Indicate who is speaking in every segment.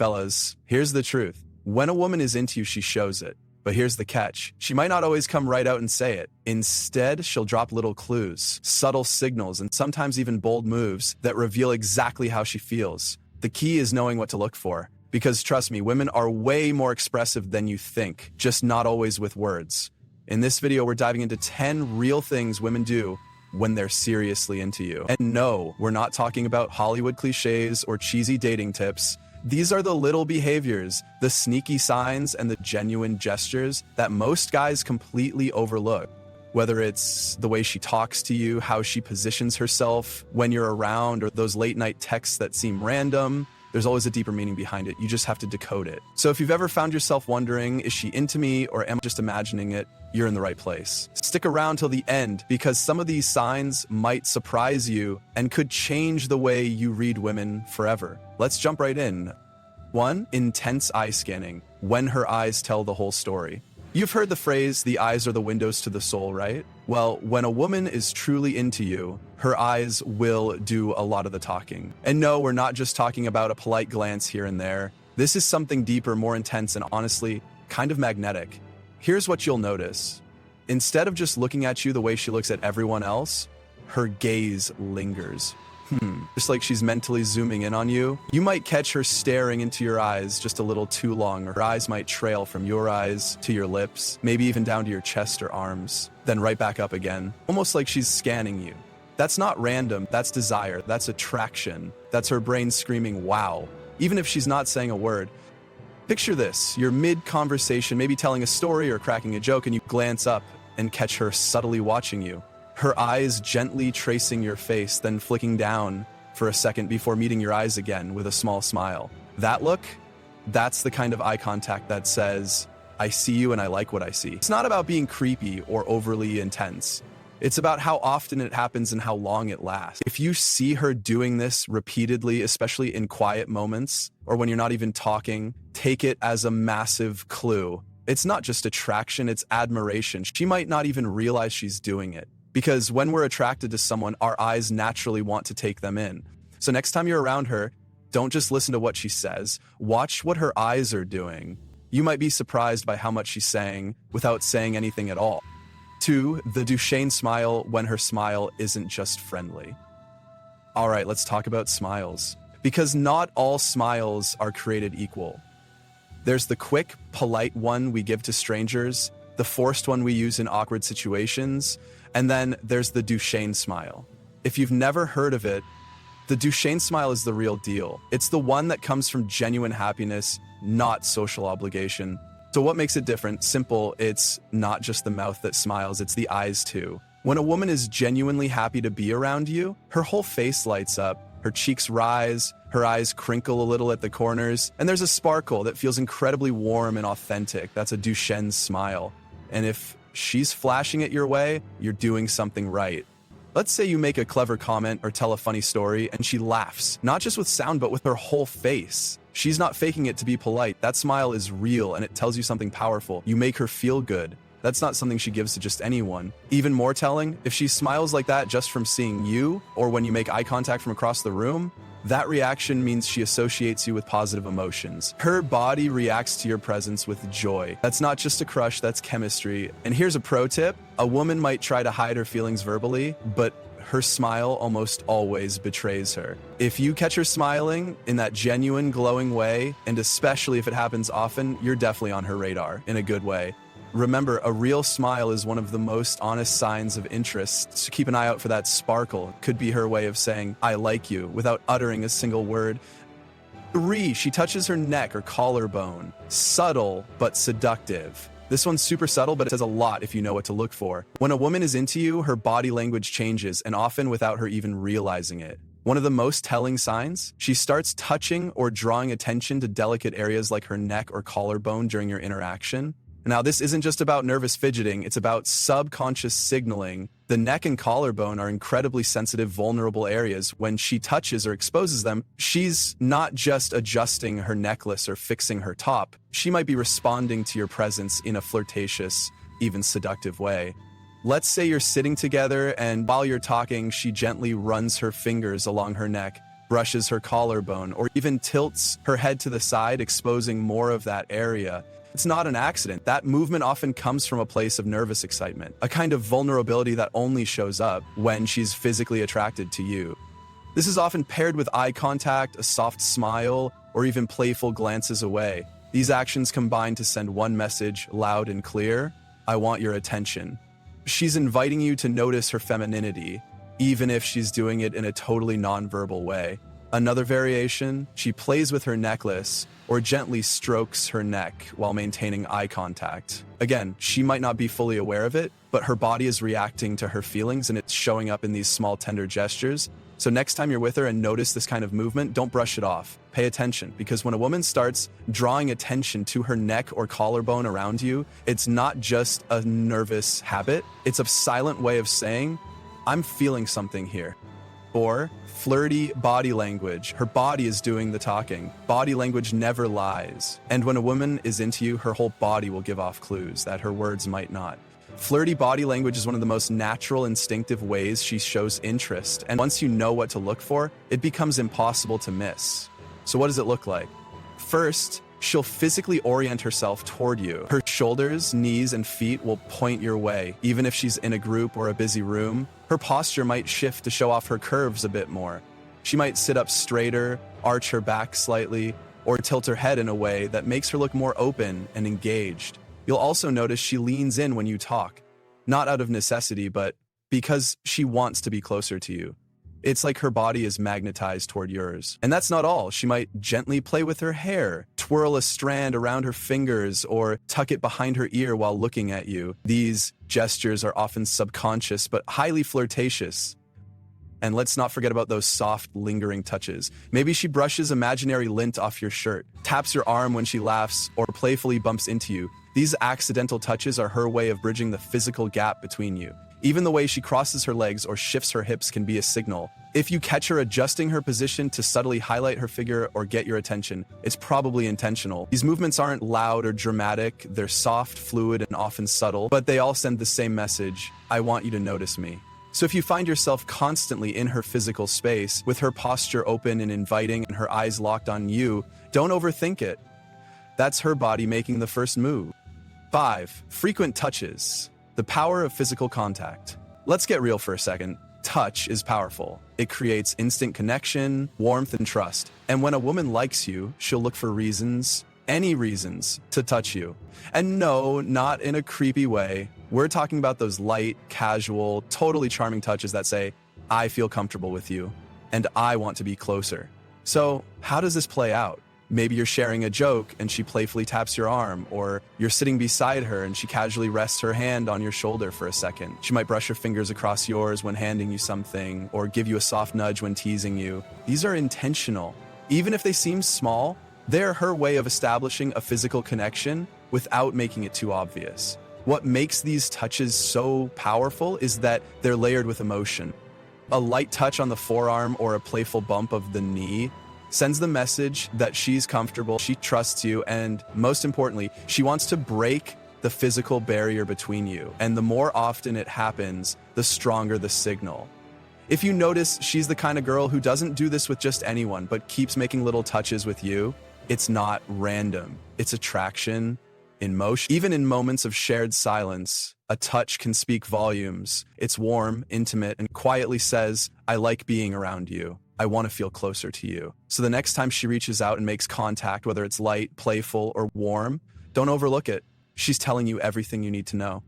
Speaker 1: Fellas, here's the truth. When a woman is into you, she shows it. But here's the catch. She might not always come right out and say it. Instead, she'll drop little clues, subtle signals, and sometimes even bold moves that reveal exactly how she feels. The key is knowing what to look for. Because trust me, women are way more expressive than you think, just not always with words. In this video, we're diving into 10 real things women do when they're seriously into you. And no, we're not talking about Hollywood cliches or cheesy dating tips. These are the little behaviors, the sneaky signs, and the genuine gestures that most guys completely overlook. Whether it's the way she talks to you, how she positions herself when you're around, or those late-night texts that seem random, there's always a deeper meaning behind it. You just have to decode it. So if you've ever found yourself wondering, is she into me or am I just imagining it? You're in the right place. Stick around till the end because some of these signs might surprise you and could change the way you read women forever. Let's jump right in. 1. Intense eye scanning. When her eyes tell the whole story. You've heard the phrase, the eyes are the windows to the soul, right? Well, when a woman is truly into you, her eyes will do a lot of the talking. And no, we're not just talking about a polite glance here and there. This is something deeper, more intense, and honestly, kind of magnetic. Here's what you'll notice. Instead of just looking at you the way she looks at everyone else, her gaze lingers. Just like she's mentally zooming in on you. You might catch her staring into your eyes just a little too long, or her eyes might trail from your eyes to your lips, maybe even down to your chest or arms, then right back up again, almost like she's scanning you. That's not random, that's desire, that's attraction. That's her brain screaming, wow, even if she's not saying a word. Picture this, you're mid-conversation, maybe telling a story or cracking a joke, and you glance up and catch her subtly watching you. Her eyes gently tracing your face, then flicking down for a second before meeting your eyes again with a small smile. That look, that's the kind of eye contact that says, I see you and I like what I see. It's not about being creepy or overly intense. It's about how often it happens and how long it lasts. If you see her doing this repeatedly, especially in quiet moments or when you're not even talking, take it as a massive clue. It's not just attraction, it's admiration. She might not even realize she's doing it. Because when we're attracted to someone, our eyes naturally want to take them in. So next time you're around her, don't just listen to what she says. Watch what her eyes are doing. You might be surprised by how much she's saying without saying anything at all. 2. The Duchenne smile when her smile isn't just friendly. All right, let's talk about smiles. Because not all smiles are created equal. There's the quick, polite one we give to strangers, the forced one we use in awkward situations, and then there's the Duchenne smile. If you've never heard of it, the Duchenne smile is the real deal. It's the one that comes from genuine happiness, not social obligation. So what makes it different? Simple, it's not just the mouth that smiles, it's the eyes too. When a woman is genuinely happy to be around you, her whole face lights up, her cheeks rise, her eyes crinkle a little at the corners, and there's a sparkle that feels incredibly warm and authentic. That's a Duchenne smile. And if she's flashing it your way, you're doing something right. Let's say you make a clever comment or tell a funny story and she laughs, not just with sound, but with her whole face. She's not faking it to be polite. That smile is real and it tells you something powerful. You make her feel good. That's not something she gives to just anyone. Even more telling, if she smiles like that just from seeing you or when you make eye contact from across the room, that reaction means she associates you with positive emotions. Her body reacts to your presence with joy. That's not just a crush, that's chemistry. And here's a pro tip. A woman might try to hide her feelings verbally, but her smile almost always betrays her. If you catch her smiling in that genuine, glowing way, and especially if it happens often, you're definitely on her radar in a good way. Remember, a real smile is one of the most honest signs of interest, so keep an eye out for that sparkle. Could be her way of saying, I like you, without uttering a single word. 3, she touches her neck or collarbone. Subtle, but seductive. This one's super subtle, but it says a lot if you know what to look for. When a woman is into you, her body language changes, and often without her even realizing it. One of the most telling signs, she starts touching or drawing attention to delicate areas like her neck or collarbone during your interaction. Now, this isn't just about nervous fidgeting, it's about subconscious signaling. The neck and collarbone are incredibly sensitive, vulnerable areas. When she touches or exposes them, she's not just adjusting her necklace or fixing her top. She might be responding to your presence in a flirtatious, even seductive way. Let's say you're sitting together and while you're talking, she gently runs her fingers along her neck, brushes her collarbone, or even tilts her head to the side, exposing more of that area, it's not an accident. That movement often comes from a place of nervous excitement, a kind of vulnerability that only shows up when she's physically attracted to you. This is often paired with eye contact, a soft smile, or even playful glances away. These actions combine to send one message loud and clear: I want your attention. She's inviting you to notice her femininity, even if she's doing it in a totally nonverbal way. Another variation, she plays with her necklace or gently strokes her neck while maintaining eye contact. Again, she might not be fully aware of it, but her body is reacting to her feelings and it's showing up in these small tender gestures. So next time you're with her and notice this kind of movement, don't brush it off. Pay attention, because when a woman starts drawing attention to her neck or collarbone around you, it's not just a nervous habit. It's a silent way of saying, I'm feeling something here. Or flirty body language. Her body is doing the talking. Body language never lies. And when a woman is into you, her whole body will give off clues that her words might not. Flirty body language is one of the most natural, instinctive ways she shows interest. And once you know what to look for, it becomes impossible to miss. So what does it look like? First, she'll physically orient herself toward you. Her shoulders, knees, and feet will point your way. Even if she's in a group or a busy room, her posture might shift to show off her curves a bit more. She might sit up straighter, arch her back slightly, or tilt her head in a way that makes her look more open and engaged. You'll also notice she leans in when you talk, not out of necessity, but because she wants to be closer to you. It's like her body is magnetized toward yours. And that's not all. She might gently play with her hair, twirl a strand around her fingers, or tuck it behind her ear while looking at you. These gestures are often subconscious, but highly flirtatious. And let's not forget about those soft, lingering touches. Maybe she brushes imaginary lint off your shirt, taps your arm when she laughs, or playfully bumps into you. These accidental touches are her way of bridging the physical gap between you. Even the way she crosses her legs or shifts her hips can be a signal. If you catch her adjusting her position to subtly highlight her figure or get your attention, it's probably intentional. These movements aren't loud or dramatic, they're soft, fluid, and often subtle, but they all send the same message: I want you to notice me. So if you find yourself constantly in her physical space, with her posture open and inviting and her eyes locked on you, don't overthink it. That's her body making the first move. 5. Frequent touches. The power of physical contact. Let's get real for a second. Touch is powerful. It creates instant connection, warmth, and trust. And when a woman likes you, she'll look for reasons, any reasons, to touch you. And no, not in a creepy way. We're talking about those light, casual, totally charming touches that say, I feel comfortable with you, and I want to be closer. So, how does this play out? Maybe you're sharing a joke and she playfully taps your arm, or you're sitting beside her and she casually rests her hand on your shoulder for a second. She might brush her fingers across yours when handing you something, or give you a soft nudge when teasing you. These are intentional. Even if they seem small, they're her way of establishing a physical connection without making it too obvious. What makes these touches so powerful is that they're layered with emotion. A light touch on the forearm or a playful bump of the knee sends the message that she's comfortable, she trusts you, and most importantly, she wants to break the physical barrier between you. And the more often it happens, the stronger the signal. If you notice she's the kind of girl who doesn't do this with just anyone, but keeps making little touches with you, it's not random. It's attraction in motion. Even in moments of shared silence, a touch can speak volumes. It's warm, intimate, and quietly says, I like being around you. I want to feel closer to you. So the next time she reaches out and makes contact, whether it's light, playful, or warm, don't overlook it. She's telling you everything you need to know.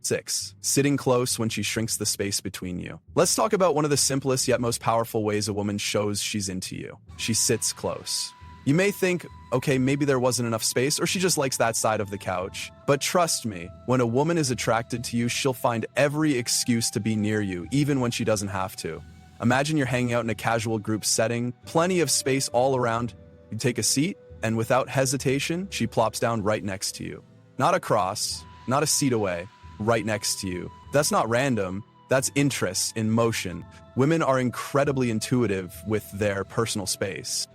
Speaker 1: 6. Sitting close when she shrinks the space between you. Let's talk about one of the simplest yet most powerful ways a woman shows she's into you. She sits close. You may think, okay, maybe there wasn't enough space, or she just likes that side of the couch. But trust me, when a woman is attracted to you, she'll find every excuse to be near you, even when she doesn't have to. Imagine you're hanging out in a casual group setting, plenty of space all around. You take a seat, and without hesitation, she plops down right next to you. Not across, not a seat away, right next to you. That's not random, that's interest in motion. Women are incredibly intuitive with their personal space.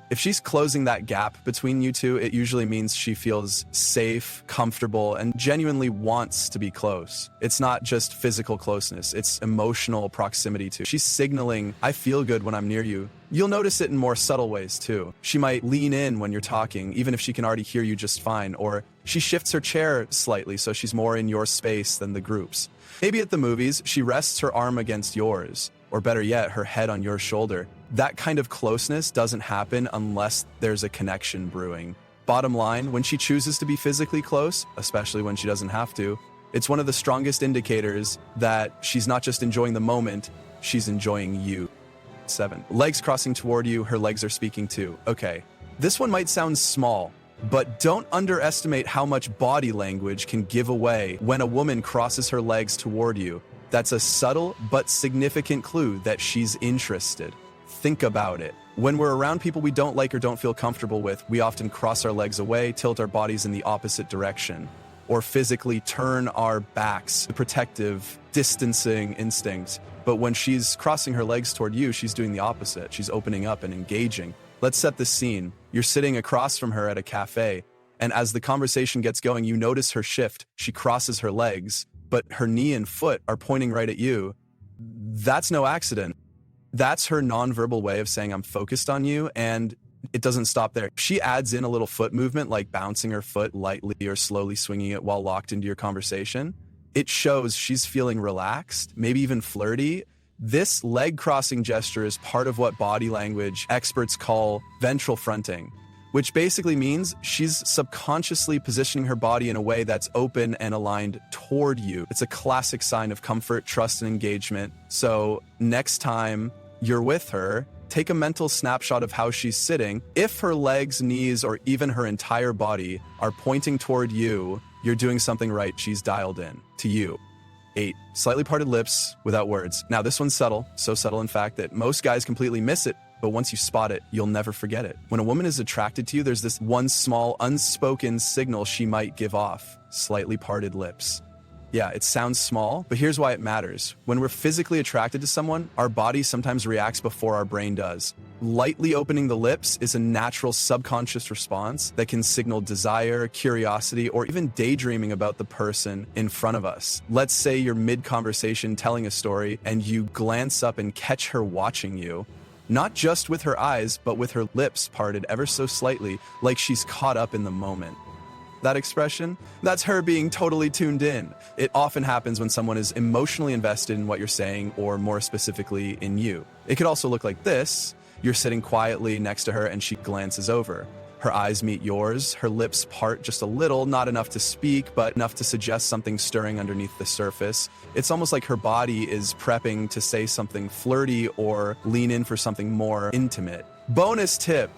Speaker 1: If she's closing that gap between you two, it usually means she feels safe, comfortable, and genuinely wants to be close. It's not just physical closeness, it's emotional proximity too. She's signaling, I feel good when I'm near you. You'll notice it in more subtle ways too. She might lean in when you're talking, even if she can already hear you just fine, or she shifts her chair slightly so she's more in your space than the group's. Maybe at the movies, she rests her arm against yours, or better yet, her head on your shoulder. That kind of closeness doesn't happen unless there's a connection brewing. Bottom line, when she chooses to be physically close, especially when she doesn't have to, it's one of the strongest indicators that she's not just enjoying the moment, she's enjoying you. 7. Legs crossing toward you, her legs are speaking too. Okay, this one might sound small, but don't underestimate how much body language can give away when a woman crosses her legs toward you. That's a subtle but significant clue that she's interested. Think about it. When we're around people we don't like or don't feel comfortable with, we often cross our legs away, tilt our bodies in the opposite direction, or physically turn our backs, the protective, distancing instinct. But when she's crossing her legs toward you, she's doing the opposite. She's opening up and engaging. Let's set the scene. You're sitting across from her at a cafe, and as the conversation gets going, you notice her shift. She crosses her legs, but her knee and foot are pointing right at you. That's no accident. That's her nonverbal way of saying, I'm focused on you, and it doesn't stop there. She adds in a little foot movement, like bouncing her foot lightly or slowly swinging it while locked into your conversation. It shows she's feeling relaxed, maybe even flirty. This leg crossing gesture is part of what body language experts call ventral fronting, which basically means she's subconsciously positioning her body in a way that's open and aligned toward you. It's a classic sign of comfort, trust, and engagement. So next time you're with her, take a mental snapshot of how she's sitting. If her legs, knees, or even her entire body are pointing toward you, you're doing something right. She's dialed in to you. 8. Slightly parted lips without words. Now this one's subtle, so subtle in fact that most guys completely miss it, but once you spot it, you'll never forget it. When a woman is attracted to you, there's this one small unspoken signal she might give off. Slightly parted lips. Yeah, it sounds small, but here's why it matters. When we're physically attracted to someone, our body sometimes reacts before our brain does. Lightly opening the lips is a natural subconscious response that can signal desire, curiosity, or even daydreaming about the person in front of us. Let's say you're mid-conversation telling a story and you glance up and catch her watching you. Not just with her eyes, but with her lips parted ever so slightly, like she's caught up in the moment. That expression? That's her being totally tuned in. It often happens when someone is emotionally invested in what you're saying, or more specifically, in you. It could also look like this. You're sitting quietly next to her and she glances over. Her eyes meet yours, her lips part just a little, not enough to speak, but enough to suggest something stirring underneath the surface. It's almost like her body is prepping to say something flirty or lean in for something more intimate. Bonus tip.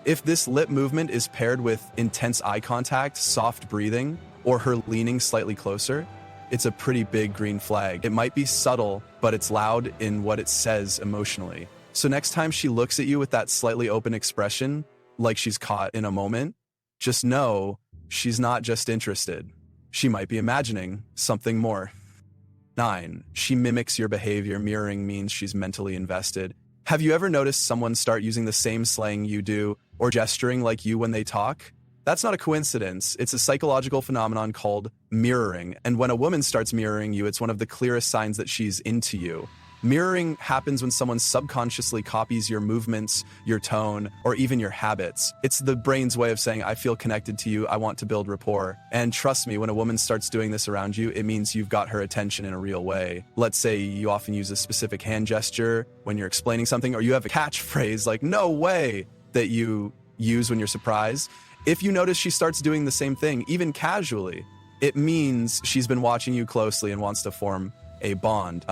Speaker 1: If this lip movement is paired with intense eye contact, soft breathing, or her leaning slightly closer, it's a pretty big green flag. It might be subtle, but it's loud in what it says emotionally. So next time she looks at you with that slightly open expression, like she's caught in a moment, just know she's not just interested. She might be imagining something more. 9. She mimics your behavior. Mirroring means she's mentally invested. Have you ever noticed someone start using the same slang you do or gesturing like you when they talk? That's not a coincidence. It's a psychological phenomenon called mirroring. And when a woman starts mirroring you, it's one of the clearest signs that she's into you. Mirroring happens when someone subconsciously copies your movements, your tone, or even your habits. It's the brain's way of saying, I feel connected to you, I want to build rapport. And trust me, when a woman starts doing this around you, it means you've got her attention in a real way. Let's say you often use a specific hand gesture when you're explaining something, or you have a catchphrase like, no way, that you use when you're surprised. If you notice she starts doing the same thing, even casually, it means she's been watching you closely and wants to form a bond.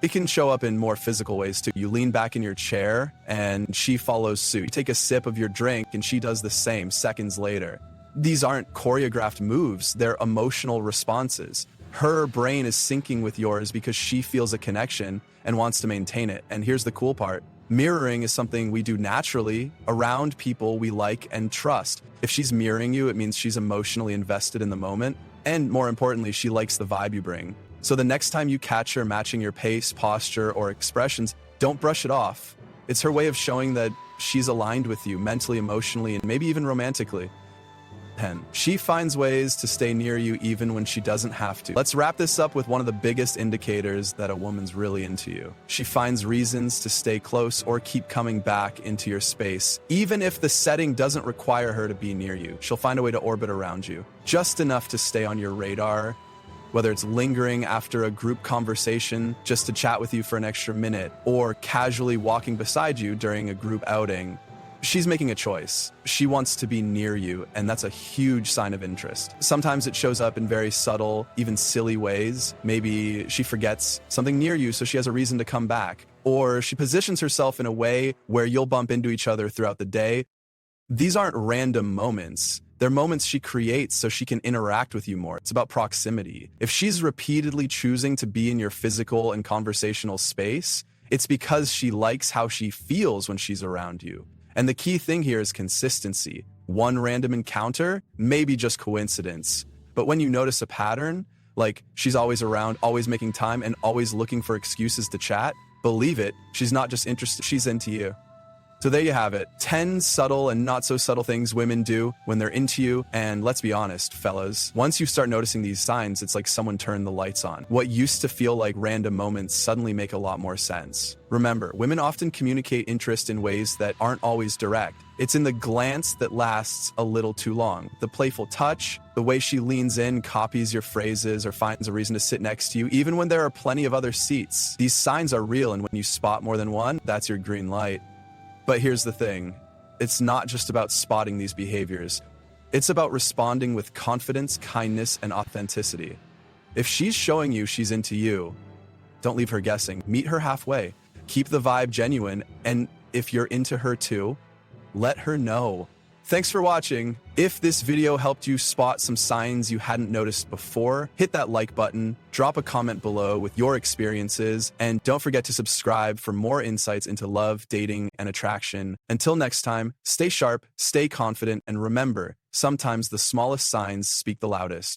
Speaker 1: It can show up in more physical ways too. You lean back in your chair and she follows suit. You take a sip of your drink and she does the same seconds later. These aren't choreographed moves, they're emotional responses. Her brain is syncing with yours because she feels a connection and wants to maintain it. And here's the cool part. Mirroring is something we do naturally around people we like and trust. If she's mirroring you, it means she's emotionally invested in the moment. And more importantly, she likes the vibe you bring. So the next time you catch her matching your pace, posture, or expressions, don't brush it off. It's her way of showing that she's aligned with you mentally, emotionally, and maybe even romantically. 10. She finds ways to stay near you even when she doesn't have to. Let's wrap this up with one of the biggest indicators that a woman's really into you. She finds reasons to stay close or keep coming back into your space. Even if the setting doesn't require her to be near you, she'll find a way to orbit around you, just enough to stay on your radar. Whether it's lingering after a group conversation just to chat with you for an extra minute, or casually walking beside you during a group outing, she's making a choice. She wants to be near you, and that's a huge sign of interest. Sometimes it shows up in very subtle, even silly ways. Maybe she forgets something near you, so she has a reason to come back. Or she positions herself in a way where you'll bump into each other throughout the day. These aren't random moments. They're moments she creates so she can interact with you more. It's about proximity. If she's repeatedly choosing to be in your physical and conversational space, it's because she likes how she feels when she's around you. And the key thing here is consistency. One random encounter, maybe just coincidence. But when you notice a pattern, like she's always around, always making time, and always looking for excuses to chat, believe it, she's not just interested, she's into you. So there you have it, 10 subtle and not so subtle things women do when they're into you. And let's be honest, fellas, once you start noticing these signs, it's like someone turned the lights on. What used to feel like random moments suddenly make a lot more sense. Remember, women often communicate interest in ways that aren't always direct. It's in the glance that lasts a little too long. The playful touch, the way she leans in, copies your phrases, or finds a reason to sit next to you, even when there are plenty of other seats. These signs are real, and when you spot more than one, that's your green light. But here's the thing, it's not just about spotting these behaviors. It's about responding with confidence, kindness, and authenticity. If she's showing you she's into you, don't leave her guessing. Meet her halfway. Keep the vibe genuine, and if you're into her too, let her know. Thanks for watching. If this video helped you spot some signs you hadn't noticed before, hit that like button, drop a comment below with your experiences, and don't forget to subscribe for more insights into love, dating, and attraction. Until next time, stay sharp, stay confident, and remember, sometimes the smallest signs speak the loudest.